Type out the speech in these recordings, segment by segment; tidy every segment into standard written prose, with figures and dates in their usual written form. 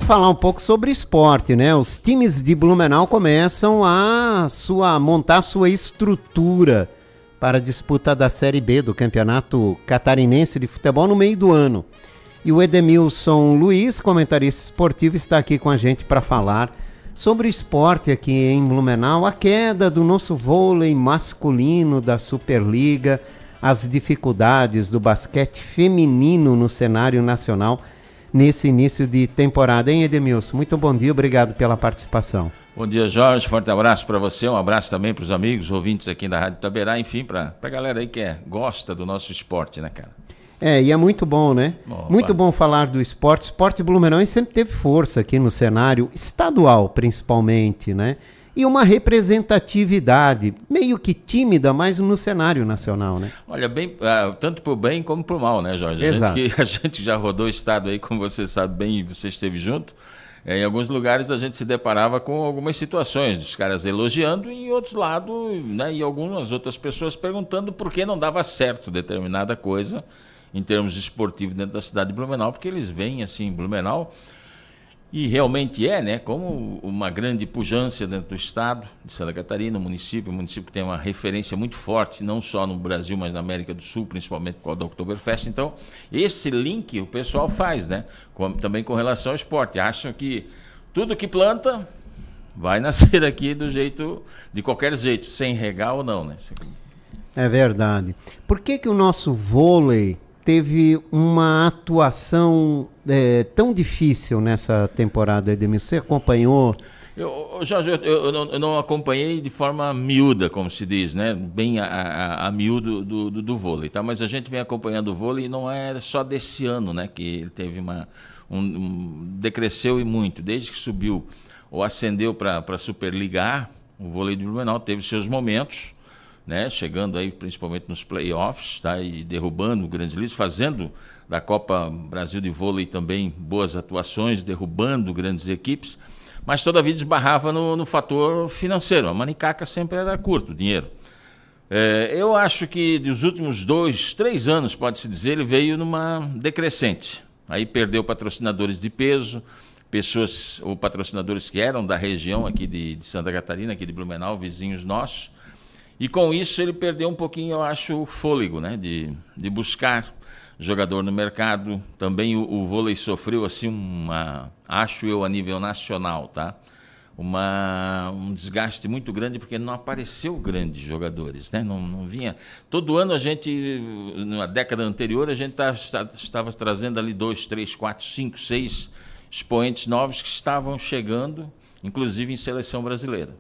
falar um pouco sobre esporte, né? Os times de Blumenau começam a montar sua estrutura para a disputa da Série B do Campeonato Catarinense de Futebol no meio do ano. E o Edemilson Luiz, comentarista esportivo, está aqui com a gente para falar sobre o esporte aqui em Blumenau, a queda do nosso vôlei masculino da Superliga, as dificuldades do basquete feminino no cenário nacional nesse início de temporada, hein, Edemilson? Muito bom dia, obrigado pela participação. Bom dia, Jorge, forte abraço para você, um abraço também para os amigos, ouvintes aqui da Rádio Itaberá, enfim, para a galera aí que gosta do nosso esporte, né, cara? E é muito bom, né? Opa. Muito bom falar do esporte. O esporte Blumenau sempre teve força aqui no cenário estadual, principalmente, né? E uma representatividade, meio que tímida, mas no cenário nacional, né? Olha, tanto pro bem como pro mal, né, Jorge? A gente já rodou o estado aí, como você sabe bem, e você esteve junto. Em alguns lugares a gente se deparava com algumas situações, os caras elogiando, e em outros lados, né, e algumas outras pessoas perguntando por que não dava certo determinada coisa em termos esportivos dentro da cidade de Blumenau, porque eles veem assim, Blumenau, e realmente né, como uma grande pujança dentro do estado de Santa Catarina, o município que tem uma referência muito forte, não só no Brasil, mas na América do Sul, principalmente por causa da Oktoberfest. Então, esse link o pessoal faz, né, também com relação ao esporte. Acham que tudo que planta vai nascer aqui de qualquer jeito, sem regar ou não, né? É verdade. Por que o nosso vôlei teve uma atuação tão difícil nessa temporada, Edemilson? Você acompanhou? Jorge, eu não acompanhei de forma miúda, como se diz, né? Bem a miúdo do vôlei, tá? Mas a gente vem acompanhando o vôlei e não é só desse ano, né? Que ele teve decresceu e muito. Desde que subiu ou ascendeu para a Superliga A, o vôlei de Blumenau teve seus momentos, né, chegando aí principalmente nos playoffs, tá, e derrubando grandes líderes, fazendo da Copa Brasil de Vôlei também boas atuações, derrubando grandes equipes, mas toda a vida esbarrava no fator financeiro. A manicaca sempre era curto, o dinheiro. Eu acho que dos últimos 2, 3 anos, pode-se dizer, ele veio numa decrescente. Aí perdeu patrocinadores de peso, pessoas ou patrocinadores que eram da região aqui de Santa Catarina, aqui de Blumenau, vizinhos nossos. E com isso ele perdeu um pouquinho, eu acho, o fôlego, né, de buscar jogador no mercado. Também o vôlei sofreu assim acho eu, a nível nacional, tá? Um desgaste muito grande, porque não apareceu grandes jogadores, né? Não vinha. Todo ano a gente, na década anterior, a gente estava trazendo ali 2, 3, 4, 5, 6 expoentes novos que estavam chegando, inclusive em seleção brasileira.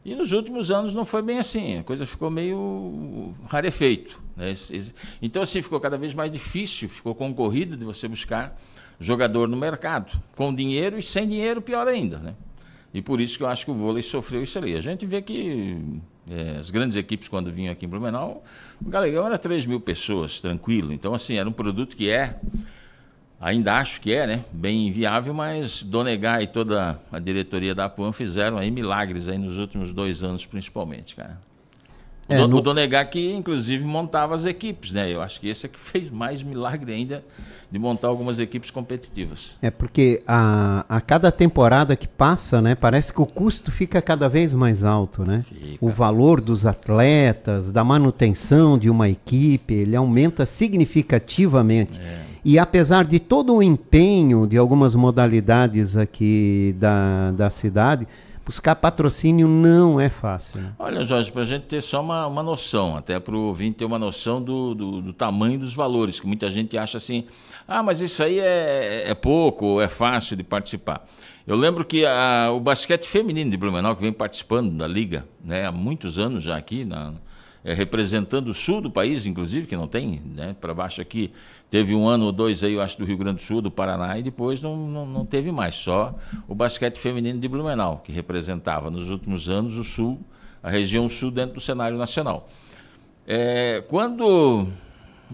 E nos últimos anos não foi bem assim, a coisa ficou meio rarefeito, né? Então assim, ficou cada vez mais difícil, ficou concorrido de você buscar jogador no mercado, com dinheiro e sem dinheiro, pior ainda, né? E por isso que eu acho que o vôlei sofreu isso ali. A gente vê que as grandes equipes, quando vinham aqui em Blumenau, o Galegão era 3 mil pessoas, tranquilo. Então assim, era um produto que ainda acho que né, bem inviável, mas Donegá e toda a diretoria da Apuam fizeram aí milagres aí nos últimos 2 anos, principalmente, cara. O Donegá que, inclusive, montava as equipes, né? Eu acho que esse é que fez mais milagre ainda de montar algumas equipes competitivas. Porque a cada temporada que passa, né, parece que o custo fica cada vez mais alto, né? O valor dos atletas, da manutenção de uma equipe, ele aumenta significativamente. E apesar de todo o empenho de algumas modalidades aqui da cidade, buscar patrocínio não é fácil, né? Olha, Jorge, para a gente ter só uma noção, até para o ouvinte ter uma noção do tamanho dos valores, que muita gente acha assim, mas isso aí é pouco, é fácil de participar. Eu lembro que o basquete feminino de Blumenau, que vem participando da Liga, né, há muitos anos já aqui, representando o sul do país, inclusive, que não tem, né, para baixo aqui, teve 1 ano ou 2 aí, eu acho, do Rio Grande do Sul, do Paraná, e depois não teve mais, só o basquete feminino de Blumenau, que representava nos últimos anos o sul, a região sul dentro do cenário nacional. Quando,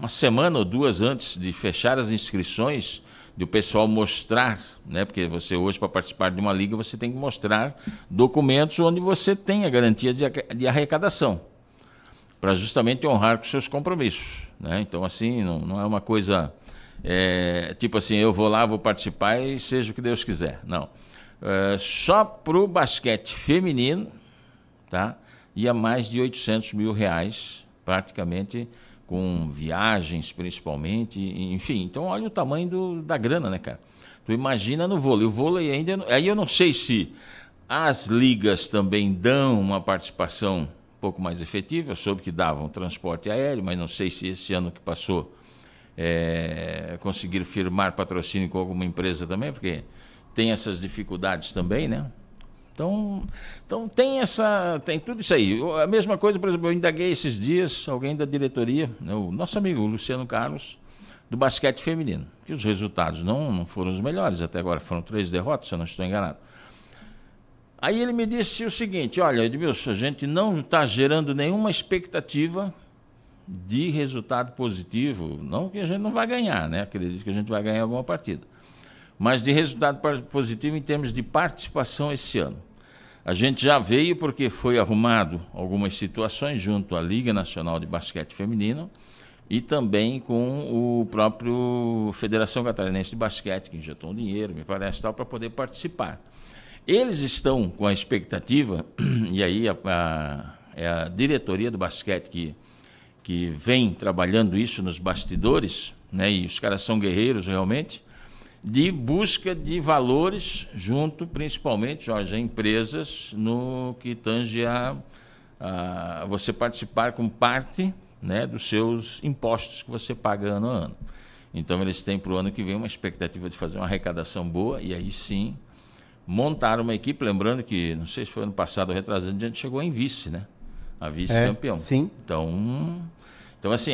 1 semana ou 2 antes de fechar as inscrições, de o pessoal mostrar, né, porque você hoje, para participar de uma liga, você tem que mostrar documentos onde você tem a garantia de arrecadação, para justamente honrar com seus compromissos, né? Então, assim, não é uma coisa tipo assim, eu vou lá, vou participar e seja o que Deus quiser. Não. Só para o basquete feminino, tá? Ia mais de R$800 mil, praticamente, com viagens principalmente, enfim. Então, olha o tamanho da grana, né, cara? Tu imagina no vôlei. O vôlei ainda... Aí eu não sei se as ligas também dão uma participação um pouco mais efetiva. Eu soube que davam transporte aéreo, mas não sei se esse ano que passou conseguiram firmar patrocínio com alguma empresa também, porque tem essas dificuldades também, né? Então tem tudo isso aí. A mesma coisa, por exemplo, eu indaguei esses dias alguém da diretoria, o nosso amigo o Luciano Carlos, do basquete feminino, que os resultados não foram os melhores até agora, foram 3 derrotas, se eu não estou enganado. Aí ele me disse o seguinte: olha, Edmilson, a gente não está gerando nenhuma expectativa de resultado positivo, não que a gente não vai ganhar, né? Acredito que a gente vai ganhar alguma partida, mas de resultado positivo em termos de participação esse ano. A gente já veio porque foi arrumado algumas situações junto à Liga Nacional de Basquete Feminino e também com o próprio Federação Catarinense de Basquete, que injetou um dinheiro, me parece, tal, para poder participar. Eles estão com a expectativa, e aí é a diretoria do basquete que vem trabalhando isso nos bastidores, né, e os caras são guerreiros realmente, de busca de valores junto, principalmente, Jorge, a empresas no que tange a você participar com parte, né, dos seus impostos que você paga ano a ano. Então, eles têm para o ano que vem uma expectativa de fazer uma arrecadação boa e aí sim montar uma equipe, lembrando que, não sei se foi ano passado ou retrasado, a gente chegou em vice, né? A vice-campeão. Sim. Então, assim,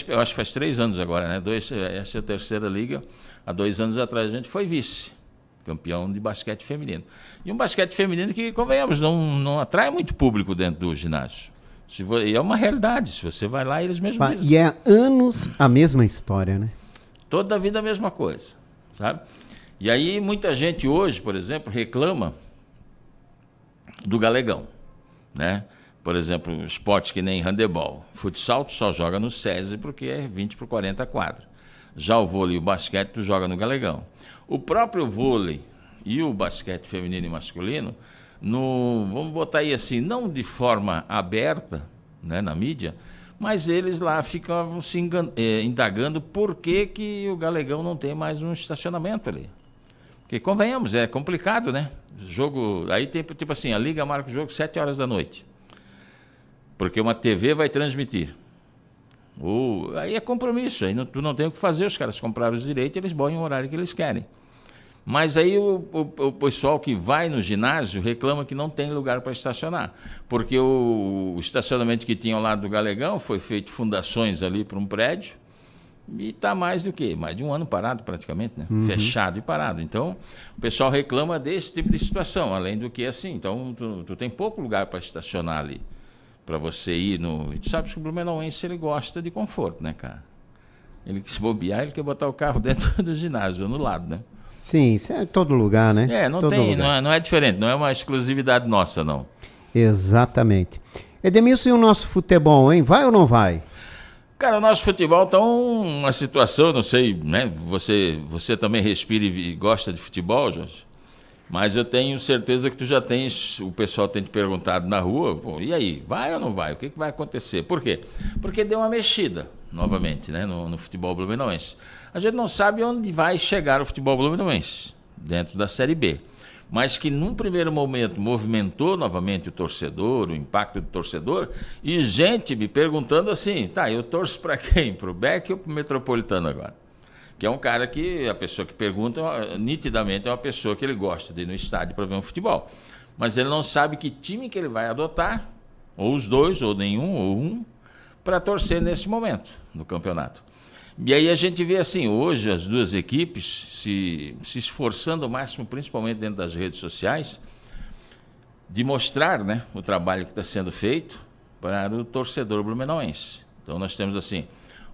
eu acho que faz 3 anos agora, né? Essa é a terceira liga. Há 2 anos atrás a gente foi vice-campeão de basquete feminino. E um basquete feminino que, convenhamos, não atrai muito público dentro do ginásio. E é uma realidade, se você vai lá, eles mesmos dizem. E é há anos a mesma história, né? Toda a vida a mesma coisa, sabe? E aí muita gente hoje, por exemplo, reclama do galegão, né? Por exemplo, esportes que nem handebol. Futsal tu só joga no SESI porque é 20/40 quadra. Já o vôlei e o basquete tu joga no galegão. O próprio vôlei e o basquete feminino e masculino, vamos botar aí assim, não de forma aberta, né, na mídia, mas eles lá ficavam se indagando por que o galegão não tem mais um estacionamento ali. Porque, convenhamos, é complicado, né? Jogo, aí tem, tipo assim, a Liga marca o jogo 7 horas da noite. Porque uma TV vai transmitir. Aí é compromisso, aí tu não tem o que fazer, os caras compraram os direitos, eles põem o horário que eles querem. Mas aí o pessoal que vai no ginásio reclama que não tem lugar para estacionar, porque o estacionamento que tinha ao lado do Galegão foi feito fundações ali para um prédio e está mais do que? Mais de 1 ano parado praticamente, né? Uhum. Fechado e parado. Então, o pessoal reclama desse tipo de situação, além do que assim. Então, tu tem pouco lugar para estacionar ali, para você ir no... E tu sabes que o blumenauense, ele gosta de conforto, né, cara? Ele quer se bobear, ele quer botar o carro dentro do ginásio, no lado, né? Sim, isso é em todo lugar, né? Não é diferente, não é uma exclusividade nossa, não. Exatamente. Edmilson, e o nosso futebol, hein? Vai ou não vai? Cara, o nosso futebol está uma situação, não sei, né? Você também respira e gosta de futebol, Jorge? Mas eu tenho certeza que tu já tens, o pessoal tem te perguntado na rua, pô, e aí, vai ou não vai? O que vai acontecer? Por quê? Porque deu uma mexida, novamente, né, no futebol blumenauense. A gente não sabe onde vai chegar o futebol blumenauense, dentro da Série B. Mas que num primeiro momento movimentou novamente o torcedor, o impacto do torcedor, e gente me perguntando assim, tá, eu torço para quem? Para o Beck ou para o Metropolitano agora? Que é um cara que, a pessoa que pergunta, nitidamente é uma pessoa que ele gosta de ir no estádio para ver um futebol. Mas ele não sabe que time que ele vai adotar, ou os dois, ou nenhum, ou um, para torcer nesse momento no campeonato. E aí a gente vê assim, hoje as duas equipes se esforçando ao máximo, principalmente dentro das redes sociais, de mostrar, né, o trabalho que está sendo feito para o torcedor blumenauense. Então nós temos assim,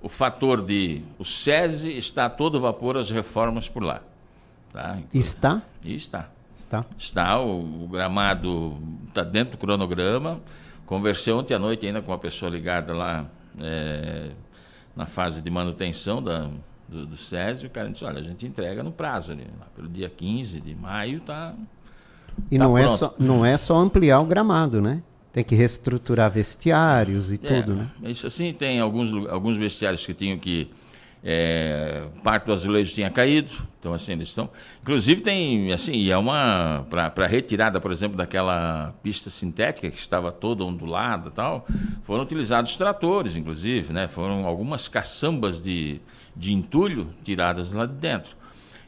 o fator de o SESI está a todo vapor as reformas por lá. Tá? Então, está? Está, o gramado está dentro do cronograma. Conversei ontem à noite ainda com uma pessoa ligada lá, na fase de manutenção do SESI, o cara disse, olha, a gente entrega no prazo, ali, pelo dia 15 de maio tá. E tá não é só ampliar o gramado, né? Tem que reestruturar vestiários e tudo, né? Isso assim, tem alguns vestiários que tinham que... parte do azulejo tinha caído, então assim, eles estão... Inclusive tem, assim, para retirada, por exemplo, daquela pista sintética que estava toda ondulada e tal, foram utilizados tratores, inclusive, né? Foram algumas caçambas de entulho tiradas lá de dentro.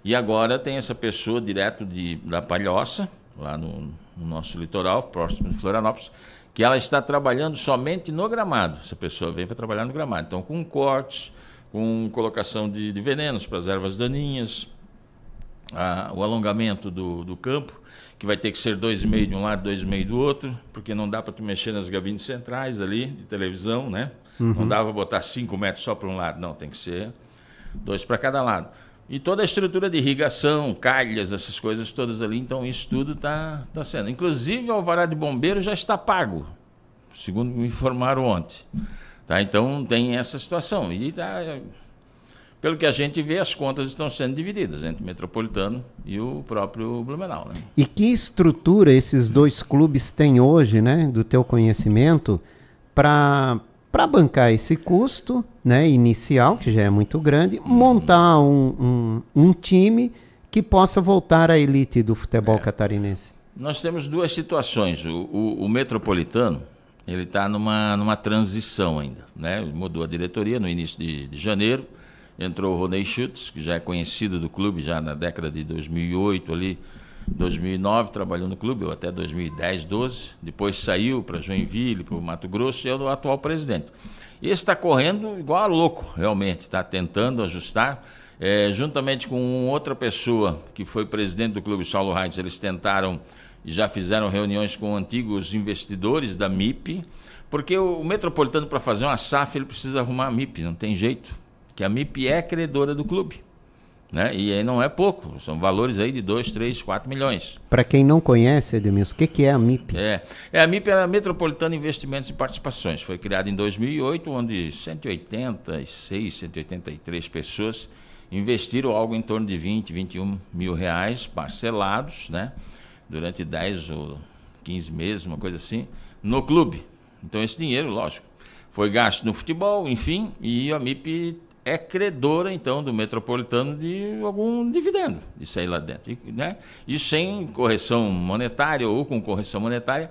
E agora tem essa pessoa direto da Palhoça, lá no nosso litoral, próximo de Florianópolis, que ela está trabalhando somente no gramado. Essa pessoa vem para trabalhar no gramado. Então, com cortes, com colocação de venenos para as ervas daninhas, o alongamento do campo, que vai ter que ser 2,5 de um lado, 2,5 do outro, porque não dá para tu mexer nas gabines centrais ali, de televisão, né? Uhum. Não dá para botar 5 metros só para um lado, não, tem que ser 2 para cada lado. E toda a estrutura de irrigação, calhas, essas coisas todas ali, então isso tudo está sendo. Inclusive o alvará de bombeiro já está pago, segundo me informaram ontem. Tá, então tem essa situação. E pelo que a gente vê, as contas estão sendo divididas entre o Metropolitano e o próprio Blumenau, né? E que estrutura esses dois clubes têm hoje, né, do teu conhecimento, para bancar esse custo, né, inicial, que já é muito grande, montar um time que possa voltar à elite do futebol catarinense? Nós temos duas situações. O Metropolitano, ele está numa transição ainda, né? Mudou a diretoria no início de janeiro, entrou o Ronei Schultz, que já é conhecido do clube já na década de 2008, ali, 2009, trabalhou no clube, ou até 2010, 12, depois saiu para Joinville, para o Mato Grosso, e é o atual presidente. E esse está correndo igual a louco, realmente, está tentando ajustar, juntamente com outra pessoa que foi presidente do clube, Saulo Reitz, eles tentaram e já fizeram reuniões com antigos investidores da MIP, porque o Metropolitano, para fazer uma SAF, ele precisa arrumar a MIP, não tem jeito, que a MIP é credora do clube, né? E aí não é pouco, são valores aí de 2, 3, 4 milhões. Para quem não conhece, Edmilson, o que é a MIP? A MIP é a Metropolitana Investimentos e Participações, foi criada em 2008, onde 186, 183 pessoas investiram algo em torno de 20, 21 mil reais parcelados, né? Durante 10 ou 15 meses, uma coisa assim, no clube. Então esse dinheiro, lógico, foi gasto no futebol, enfim, e a MIP é credora, então, do Metropolitano de algum dividendo, de sair lá dentro, né? Isso sem correção monetária ou com correção monetária.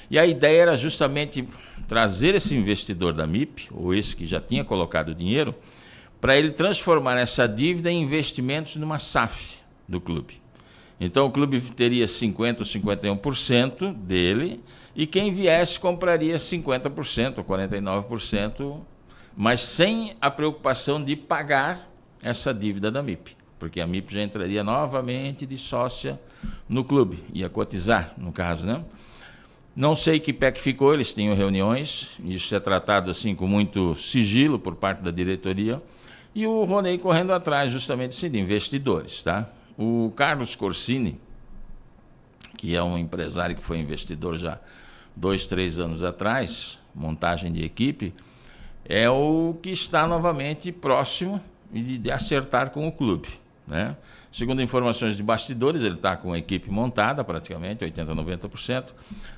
E a ideia era justamente trazer esse investidor da MIP, ou esse que já tinha colocado o dinheiro, para ele transformar essa dívida em investimentos numa SAF do clube. Então o clube teria 50% ou 51% dele, e quem viesse compraria 50% ou 49%, mas sem a preocupação de pagar essa dívida da MIP, porque a MIP já entraria novamente de sócia no clube, ia cotizar, no caso, né? Não sei que pé que ficou, eles tinham reuniões, isso é tratado assim com muito sigilo por parte da diretoria, e o Ronei correndo atrás justamente de investidores, tá? O Carlos Corsini, que é um empresário que foi investidor já 2, 3 anos atrás, montagem de equipe, é o que está novamente próximo de acertar com o clube, né? Segundo informações de bastidores, ele está com a equipe montada praticamente, 80%, 90%.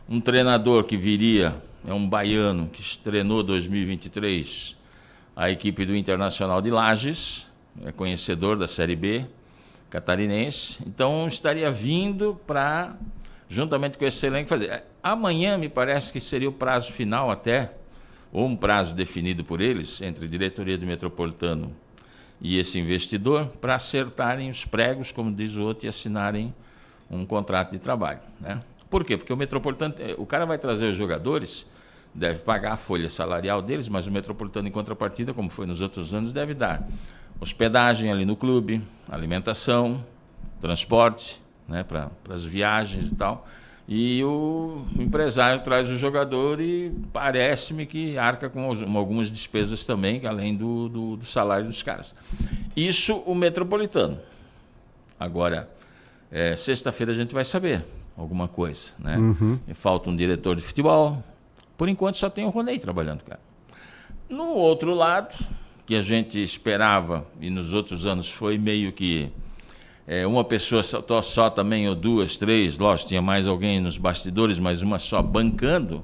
Um treinador que viria, é um baiano que treinou 2023 a equipe do Internacional de Lages, é conhecedor da Série B catarinense, então estaria vindo para, juntamente com esse elenco, fazer. Amanhã me parece que seria o prazo final até, ou um prazo definido por eles, entre a diretoria do Metropolitano e esse investidor, para acertarem os pregos, como diz o outro, e assinarem um contrato de trabalho, né? Por quê? Porque o Metropolitano, o cara vai trazer os jogadores, deve pagar a folha salarial deles, mas o Metropolitano, em contrapartida, como foi nos outros anos, deve dar hospedagem ali no clube, alimentação, transporte, né, para as viagens e tal. E o empresário traz o jogador e parece-me que arca com algumas despesas também, além do salário dos caras. Isso o Metropolitano. Agora, sexta-feira a gente vai saber alguma coisa, né? Uhum. Falta um diretor de futebol. Por enquanto só tem o Ronei trabalhando, cara. No outro lado, que a gente esperava, e nos outros anos foi meio que uma pessoa só também, ou duas, três, lógico, tinha mais alguém nos bastidores, mas uma só bancando.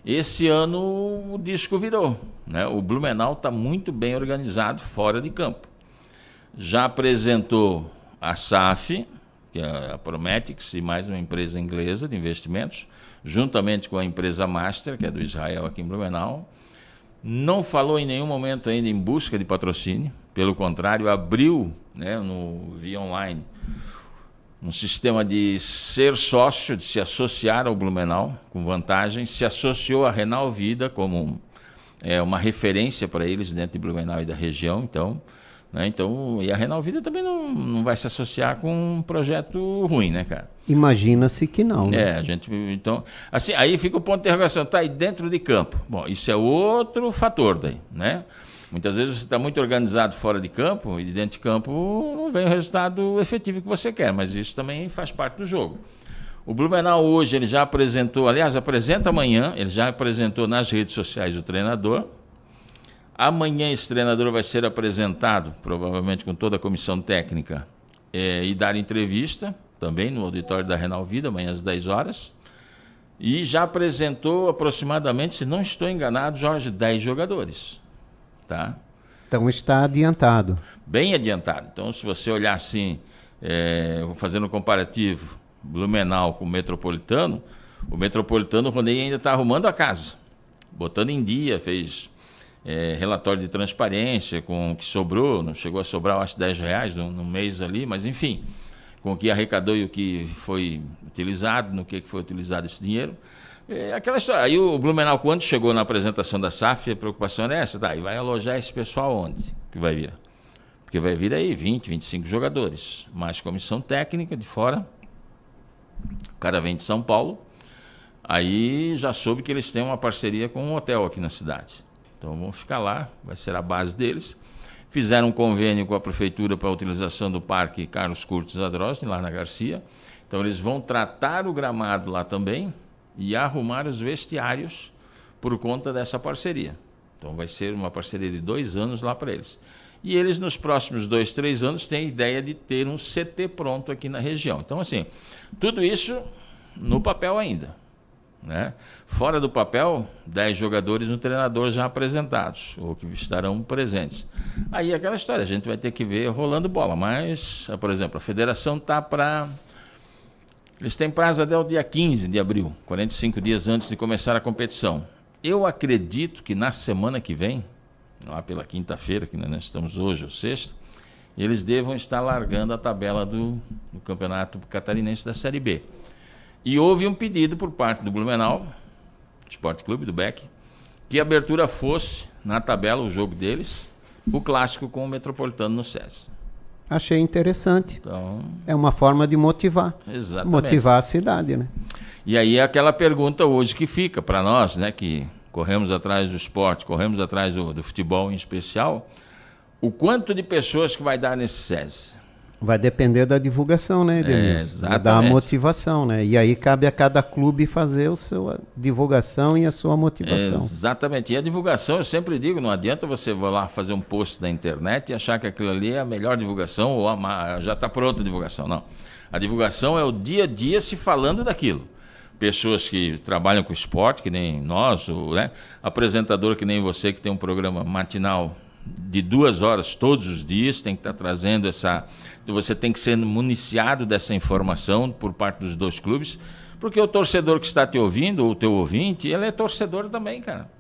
Esse ano o disco virou, né? O Blumenau está muito bem organizado fora de campo. Já apresentou a SAF, que é a Prometics, e mais uma empresa inglesa de investimentos, juntamente com a empresa Master, que é do Israel aqui em Blumenau. Não falou em nenhum momento ainda em busca de patrocínio, pelo contrário, abriu, né, via online um sistema de ser sócio, de se associar ao Blumenau com vantagem, se associou à Renal Vida como uma referência para eles dentro de Blumenau e da região, então, né, e a Renal Vida também não vai se associar com um projeto ruim, né, cara? Imagina-se que não, né? Então, assim, aí fica o ponto de interrogação, tá aí dentro de campo. Bom, isso é outro fator daí, né? Muitas vezes você está muito organizado fora de campo e de dentro de campo não vem o resultado efetivo que você quer, mas isso também faz parte do jogo. O Blumenau hoje ele já apresentou, aliás, apresenta amanhã, ele já apresentou nas redes sociais o treinador. Amanhã esse treinador vai ser apresentado, provavelmente com toda a comissão técnica, e dar entrevista também no auditório da Renal Vida, amanhã às 10 horas. E já apresentou aproximadamente, se não estou enganado, Jorge, 10 jogadores. Tá? Então está adiantado. Bem adiantado. Então, se você olhar assim, fazendo um comparativo, Blumenau com o Metropolitano, o Ronei ainda está arrumando a casa, botando em dia, fez relatório de transparência com o que sobrou, não chegou a sobrar, acho, R$10 no mês ali, mas enfim, com o que arrecadou e o que foi utilizado, no que foi utilizado esse dinheiro. Aquela história. Aí o Blumenau, quando chegou na apresentação da SAF, a preocupação é essa, tá? E vai alojar esse pessoal onde que vai vir? Porque vai vir aí 20, 25 jogadores, mais comissão técnica de fora. O cara vem de São Paulo. Aí já soube que eles têm uma parceria com um hotel aqui na cidade. Então vão ficar lá, vai ser a base deles. Fizeram um convênio com a prefeitura para a utilização do Parque Carlos Curtis Adrosny, lá na Garcia. Então eles vão tratar o gramado lá também e arrumar os vestiários por conta dessa parceria. Então vai ser uma parceria de 2 anos lá para eles. E eles, nos próximos 2, 3 anos, têm a ideia de ter um CT pronto aqui na região. Então, assim, tudo isso no papel ainda, né? Fora do papel, 10 jogadores no treinador já apresentados, ou que estarão presentes. Aí aquela história, a gente vai ter que ver rolando bola. Mas, por exemplo, a federação está para... Eles têm prazo até o dia 15 de abril, 45 dias antes de começar a competição. Eu acredito que na semana que vem, lá pela quinta-feira, que nós estamos hoje, ou sexta, eles devam estar largando a tabela do Campeonato Catarinense da Série B. E houve um pedido por parte do Blumenau, Esporte Clube, do BEC, que a abertura fosse, na tabela, o jogo deles, o clássico com o Metropolitano no SESI. Achei interessante. Então, é uma forma de motivar. Exatamente. Motivar a cidade, né? E aí é aquela pergunta hoje que fica para nós, né, que corremos atrás do esporte, corremos atrás do futebol em especial, o quanto de pessoas que vai dar nesse SESI? Vai depender da divulgação, né, Edenilson? Da motivação, né? E aí cabe a cada clube fazer a sua divulgação e a sua motivação. Exatamente. E a divulgação, eu sempre digo, não adianta você lá fazer um post na internet e achar que aquilo ali é a melhor divulgação ou já está pronta a divulgação. Não. A divulgação é o dia a dia se falando daquilo. Pessoas que trabalham com esporte, que nem nós, né? Apresentador que nem você, que tem um programa matinal de 2 horas todos os dias, tem que estar trazendo você tem que ser municiado dessa informação por parte dos 2 clubes, porque o torcedor que está te ouvindo, ou o teu ouvinte, ele é torcedor também, cara.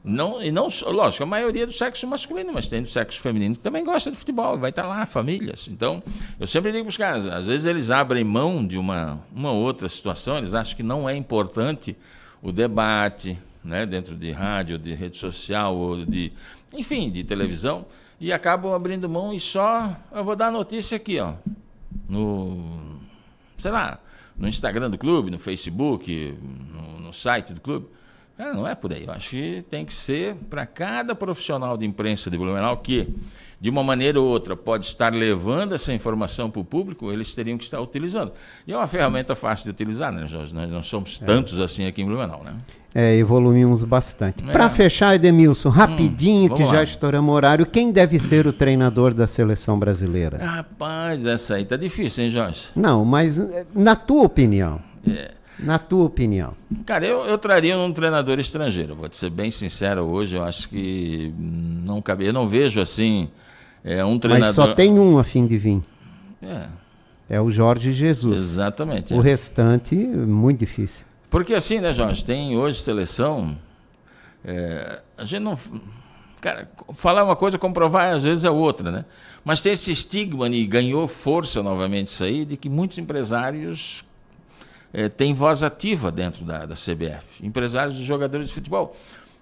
Lógico, a maioria do sexo masculino, mas tem do sexo feminino que também gosta de futebol, vai estar lá, famílias. Então, eu sempre digo para os caras, às vezes eles abrem mão de uma outra situação, eles acham que não é importante o debate, né, dentro de rádio, de rede social, ou enfim, de televisão, e acabam abrindo mão e eu vou dar a notícia aqui, ó, no Instagram do clube, no Facebook, no site do clube. Não é por aí. Eu acho que tem que ser para cada profissional de imprensa de Blumenau que de uma maneira ou outra, pode estar levando essa informação para o público, eles teriam que estar utilizando. E é uma ferramenta fácil de utilizar, né, Jorge? Nós não somos tantos assim aqui em Blumenau, né? Evoluímos bastante. Para fechar, Edemilson, rapidinho, que já estouramos o horário, quem deve ser o treinador da seleção brasileira? Rapaz, essa aí tá difícil, hein, Jorge? Não, mas na tua opinião... Na tua opinião? Cara, eu traria um treinador estrangeiro. Vou te ser bem sincero, hoje eu acho que não cabe. Eu não vejo assim um treinador... Mas só tem um a fim de vir. É o Jorge Jesus. Exatamente. O restante, muito difícil. Porque assim, né, Jorge? Tem hoje seleção... a gente não... Cara, falar uma coisa, comprovar às vezes é outra, né? Mas tem esse estigma, e ganhou força novamente isso aí, de que muitos empresários... tem voz ativa dentro da CBF, empresários e jogadores de futebol.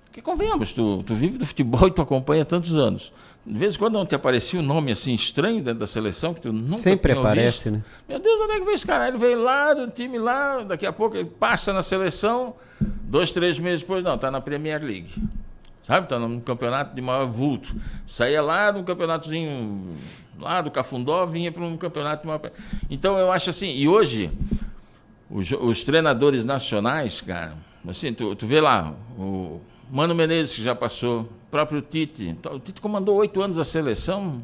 Porque convenhamos, tu vive do futebol e tu acompanha tantos anos. De vez em quando não te aparecia um nome assim estranho dentro da seleção, que tu nunca sempre aparece, visto. Né? Meu Deus, onde é que veio esse cara? Ele veio lá do time lá, daqui a pouco ele passa na seleção, 2, 3 meses depois, não, está na Premier League. Sabe, está num campeonato de maior vulto. Saía lá de um campeonatozinho, lá do Cafundó, vinha para um campeonato de maior... Então eu acho assim, e hoje... Os treinadores nacionais, cara, assim, tu vê lá, o Mano Menezes, que já passou, o próprio Tite. O Tite comandou 8 anos a seleção,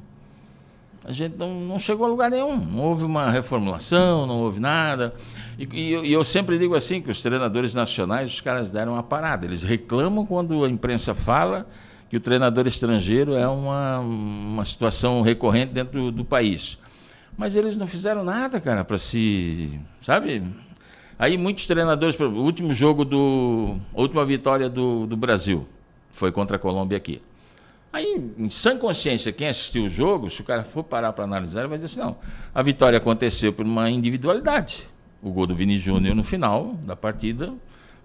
a gente não chegou a lugar nenhum. Não houve uma reformulação, não houve nada. E eu sempre digo assim, que os treinadores nacionais, os caras deram uma parada. Eles reclamam quando a imprensa fala que o treinador estrangeiro é uma situação recorrente dentro do país. Mas eles não fizeram nada, cara, para se... Sabe... Aí muitos treinadores, o último jogo a última vitória do Brasil foi contra a Colômbia aqui. Aí, em sã consciência, quem assistiu o jogo, se o cara for parar para analisar, ele vai dizer assim, não, a vitória aconteceu por uma individualidade. O gol do Vini Júnior no final da partida,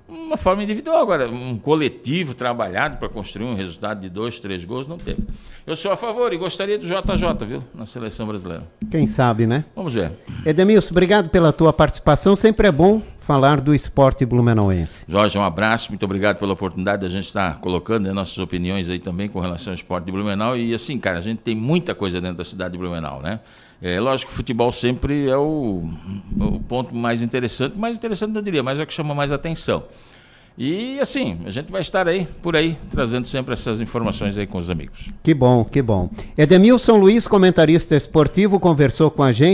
uma forma individual. Agora, um coletivo trabalhado para construir um resultado de 2, 3 gols, não teve. Eu sou a favor e gostaria do JJ, viu, na seleção brasileira. Quem sabe, né? Vamos ver. Edemilson, obrigado pela tua participação. Sempre é bom falar do esporte blumenauense. Jorge, um abraço, muito obrigado pela oportunidade de a gente estar colocando, né, nossas opiniões aí também com relação ao esporte de Blumenau. E assim, cara, a gente tem muita coisa dentro da cidade de Blumenau, né? É lógico que o futebol sempre é o ponto mais interessante não diria, mas é o que chama mais atenção. E assim, a gente vai estar aí, por aí, trazendo sempre essas informações aí com os amigos. Que bom, que bom. Edemilson Luiz, comentarista esportivo, conversou com a gente.